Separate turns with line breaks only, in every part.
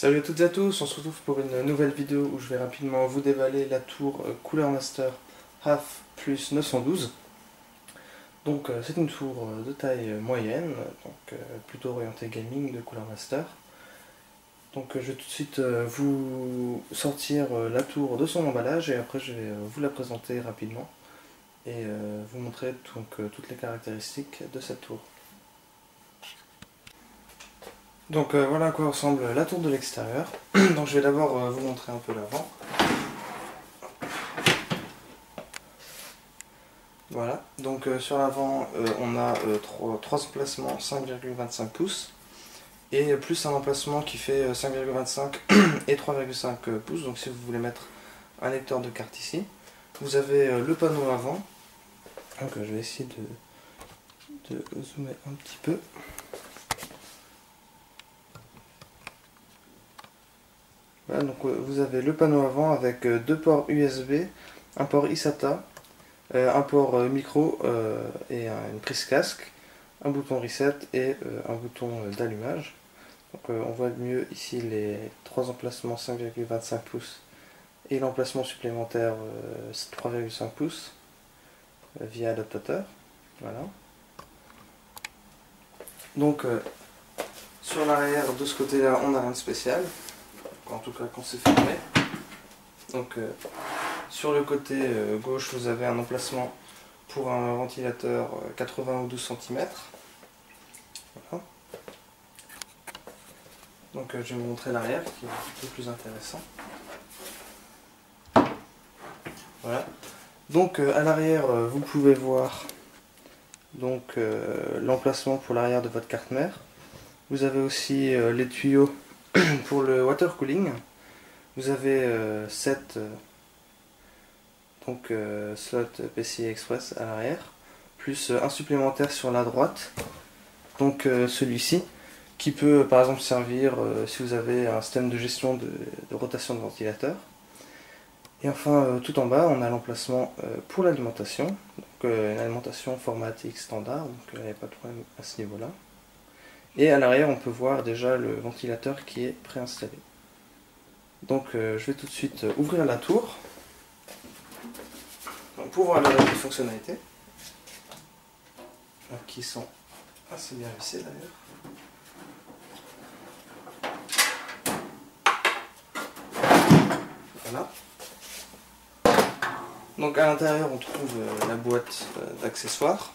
Salut à toutes et à tous, on se retrouve pour une nouvelle vidéo où je vais rapidement vous dévaler la tour Cooler Master Half plus 912. Donc c'est une tour de taille moyenne, donc plutôt orientée gaming de Cooler Master. Donc je vais tout de suite vous sortir la tour de son emballage et après je vais vous la présenter rapidement et vous montrer toutes les caractéristiques de cette tour. Donc voilà à quoi ressemble la tour de l'extérieur. Donc je vais d'abord vous montrer un peu l'avant. Voilà, donc sur l'avant on a trois emplacements 5,25 pouces et plus un emplacement qui fait 5,25 et 3,5 pouces. Donc si vous voulez mettre un lecteur de carte ici, vous avez le panneau avant. Donc je vais essayer de zoomer un petit peu. Voilà, donc vous avez le panneau avant avec deux ports USB, un port eSATA, un port micro et une prise casque, un bouton reset et un bouton d'allumage. Donc on voit mieux ici les trois emplacements 5,25 pouces et l'emplacement supplémentaire 3,5 pouces via adaptateur. Voilà. Donc sur l'arrière de ce côté là on n'a rien de spécial, en tout cas quand c'est fermé. Donc sur le côté gauche vous avez un emplacement pour un ventilateur 80 ou 12 cm. Voilà. Donc je vais vous montrer l'arrière qui est un peu plus intéressant. Voilà. Donc à l'arrière vous pouvez voir l'emplacement pour l'arrière de votre carte mère. Vous avez aussi les tuyaux pour le water cooling. Vous avez 7 slots PCI Express à l'arrière, plus un supplémentaire sur la droite, donc celui-ci, qui peut par exemple servir si vous avez un système de gestion de rotation de ventilateur. Et enfin tout en bas on a l'emplacement pour l'alimentation, donc une alimentation format ATX standard, donc il n'y a pas de problème à ce niveau là. Et à l'arrière on peut voir déjà le ventilateur qui est préinstallé. Donc je vais tout de suite ouvrir la tour pour voir les fonctionnalités qui sont assez bien vissées d'ailleurs. Voilà. Donc à l'intérieur on trouve la boîte d'accessoires.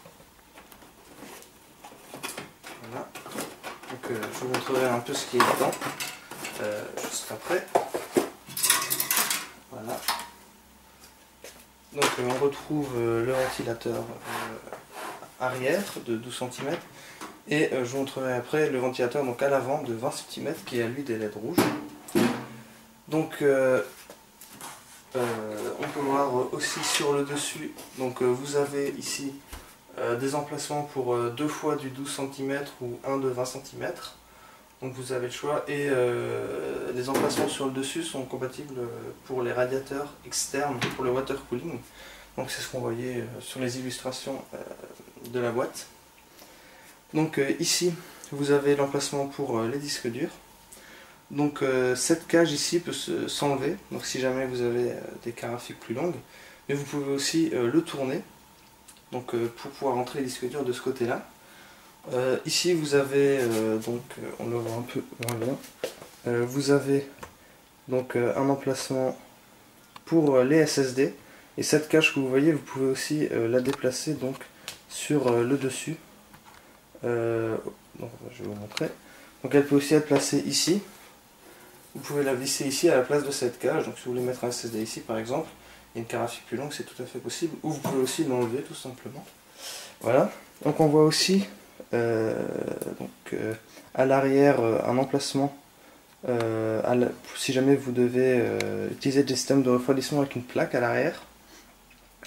Voilà. Donc je vous montrerai un peu ce qui est dedans juste après. Voilà. Donc on retrouve le ventilateur arrière de 12 cm et je vous montrerai après le ventilateur donc à l'avant de 20 cm qui a lui des LED rouges. Donc on peut voir aussi sur le dessus, donc vous avez ici des emplacements pour deux fois du 12 cm ou un de 20 cm. Donc vous avez le choix et les emplacements sur le dessus sont compatibles pour les radiateurs externes pour le water cooling. Donc c'est ce qu'on voyait sur les illustrations de la boîte. Donc ici vous avez l'emplacement pour les disques durs. Donc cette cage ici peut s'enlever, donc si jamais vous avez des carafes plus longues, mais vous pouvez aussi le tourner, donc pour pouvoir rentrer les disques durs de ce côté là. Ici vous avez, on le voit un peu moins bien, vous avez donc un emplacement pour les SSD, et cette cage que vous voyez vous pouvez aussi la déplacer donc sur le dessus. Donc, je vais vous montrer. Donc elle peut aussi être placée ici. Vous pouvez la visser ici à la place de cette cage, donc si vous voulez mettre un SSD ici par exemple, et une carafe plus longue c'est tout à fait possible, ou vous pouvez aussi l'enlever tout simplement. Voilà, donc on voit aussi à l'arrière un emplacement si jamais vous devez utiliser des systèmes de refroidissement avec une plaque à l'arrière.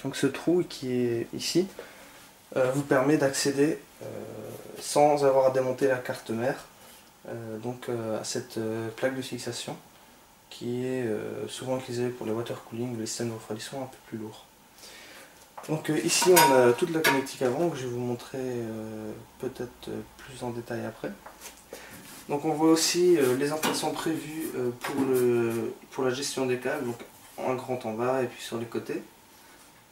Donc ce trou qui est ici vous permet d'accéder sans avoir à démonter la carte mère à cette plaque de fixation qui est souvent utilisée pour les water cooling ou les systèmes de refroidissement un peu plus lourds. Donc ici on a toute la connectique avant que je vais vous montrer peut-être plus en détail après. Donc on voit aussi les emplacements prévus pour la gestion des câbles, donc un grand en bas et puis sur les côtés.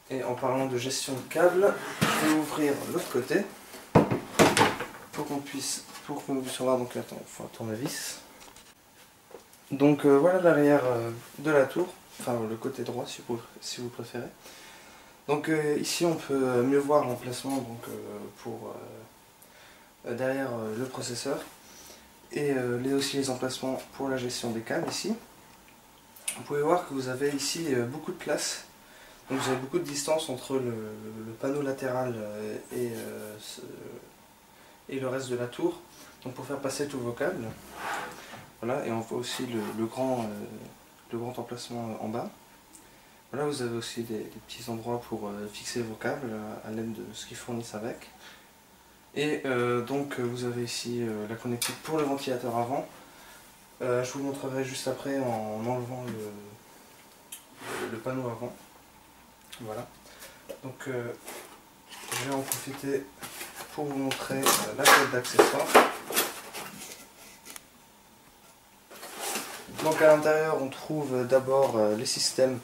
Et en parlant de gestion de câbles, je vais ouvrir l'autre côté pour qu'on puisse voir. Donc attends, il faut un tournevis. Donc voilà l'arrière de la tour, enfin le côté droit si vous préférez. Donc ici on peut mieux voir l'emplacement donc pour derrière le processeur et aussi les emplacements pour la gestion des câbles ici. Vous pouvez voir que vous avez ici beaucoup de place. Donc vous avez beaucoup de distance entre le panneau latéral et le reste de la tour, donc pour faire passer tous vos câbles. Voilà, et on voit aussi le grand emplacement en bas. Voilà, vous avez aussi des petits endroits pour fixer vos câbles à l'aide de ce qu'ils fournissent avec. Et donc vous avez ici la connectique pour le ventilateur avant. Je vous le montrerai juste après en enlevant le panneau avant. Voilà, donc je vais en profiter pour vous montrer la boîte d'accessoires. Donc à l'intérieur on trouve d'abord les systèmes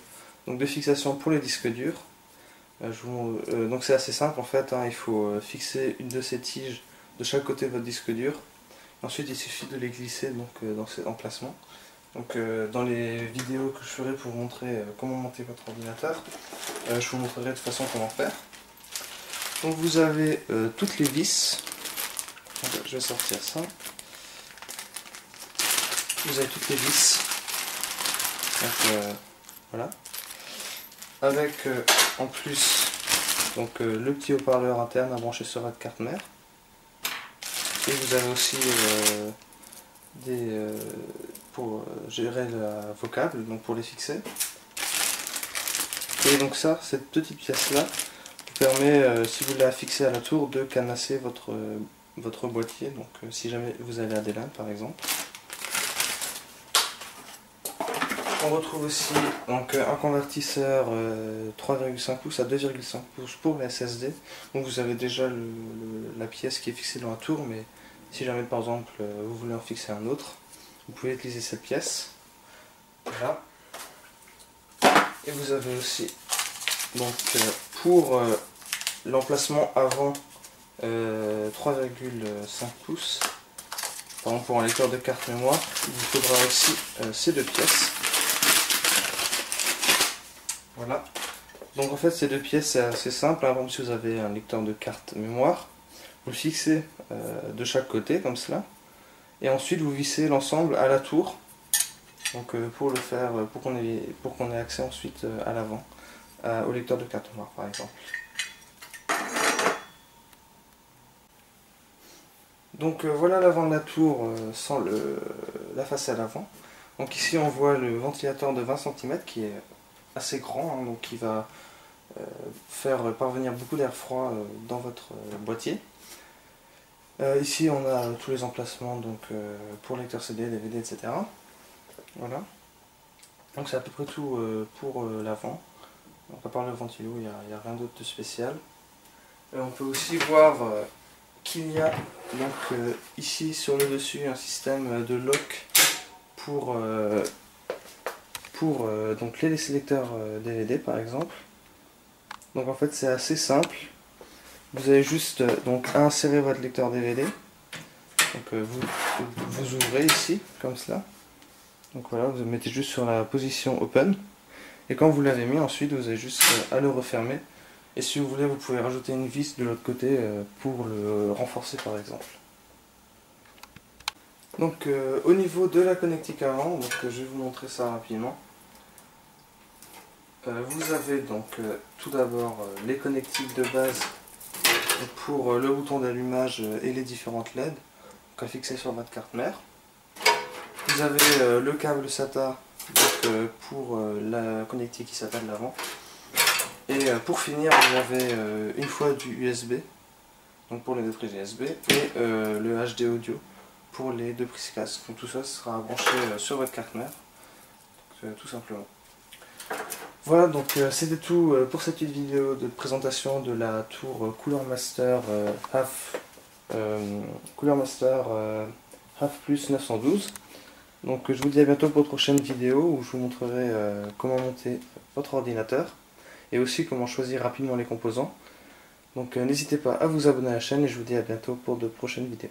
donc, de fixation pour les disques durs. Donc c'est assez simple en fait, hein, il faut fixer une de ces tiges de chaque côté de votre disque dur. Ensuite il suffit de les glisser donc, dans ces emplacements. Donc dans les vidéos que je ferai pour vous montrer comment monter votre ordinateur, je vous montrerai de toute façon comment faire. Donc vous avez toutes les vis. Donc, je vais sortir ça. Vous avez toutes les vis. Donc voilà. Avec en plus donc, le petit haut-parleur interne à brancher sur votre carte mère. Et vous avez aussi pour gérer vos câbles, donc pour les fixer. Et donc ça, cette petite pièce là vous permet, si vous la fixez à la tour, de cadenasser votre boîtier, donc si jamais vous allez à des lames par exemple. On retrouve aussi donc, un convertisseur 3,5 pouces à 2,5 pouces pour la SSD. Donc vous avez déjà la pièce qui est fixée dans la tour, mais si jamais par exemple vous voulez en fixer un autre, vous pouvez utiliser cette pièce. Voilà. Et vous avez aussi donc pour l'emplacement avant 3,5 pouces, par exemple pour un lecteur de carte mémoire, il vous faudra aussi ces deux pièces. Voilà. Donc en fait ces deux pièces c'est assez simple. Par exemple si vous avez un lecteur de carte mémoire, vous le fixez de chaque côté comme cela. Et ensuite vous vissez l'ensemble à la tour. Donc pour le faire, pour qu'on ait accès ensuite à l'avant, au lecteur de carte mémoire par exemple. Donc voilà l'avant de la tour sans la face à l'avant. Donc ici on voit le ventilateur de 20 cm qui est assez grand, hein, donc qui va faire parvenir beaucoup d'air froid dans votre boîtier. Ici on a tous les emplacements donc, pour lecteur CD, DVD, etc. Voilà. Donc c'est à peu près tout pour l'avant. Donc à part le ventilo, il n'y a rien d'autre de spécial. On peut aussi voir qu'il y a donc, ici sur le dessus un système de lock pour donc les sélecteurs DVD par exemple. Donc en fait c'est assez simple. Vous avez juste donc à insérer votre lecteur DVD. Donc vous ouvrez ici comme cela. Donc voilà, vous mettez juste sur la position open. Et quand vous l'avez mis, ensuite vous avez juste à le refermer. Et si vous voulez, vous pouvez rajouter une vis de l'autre côté pour le renforcer par exemple. Donc au niveau de la connectique avant, donc, je vais vous montrer ça rapidement. Vous avez donc tout d'abord les connectiques de base pour le bouton d'allumage et les différentes LED à fixer sur votre carte mère. Vous avez le câble SATA donc, pour la connectique qui s'appelle l'avant. Et pour finir, vous avez une fois du USB, donc pour les deux prises USB, et le HD audio pour les deux prises casque. Donc tout ça sera branché sur votre carte mère, tout simplement. Voilà, donc c'était tout pour cette petite vidéo de présentation de la tour Cooler Master HAF+ 912. Donc je vous dis à bientôt pour de prochaines vidéos où je vous montrerai comment monter votre ordinateur et aussi comment choisir rapidement les composants. Donc n'hésitez pas à vous abonner à la chaîne et je vous dis à bientôt pour de prochaines vidéos.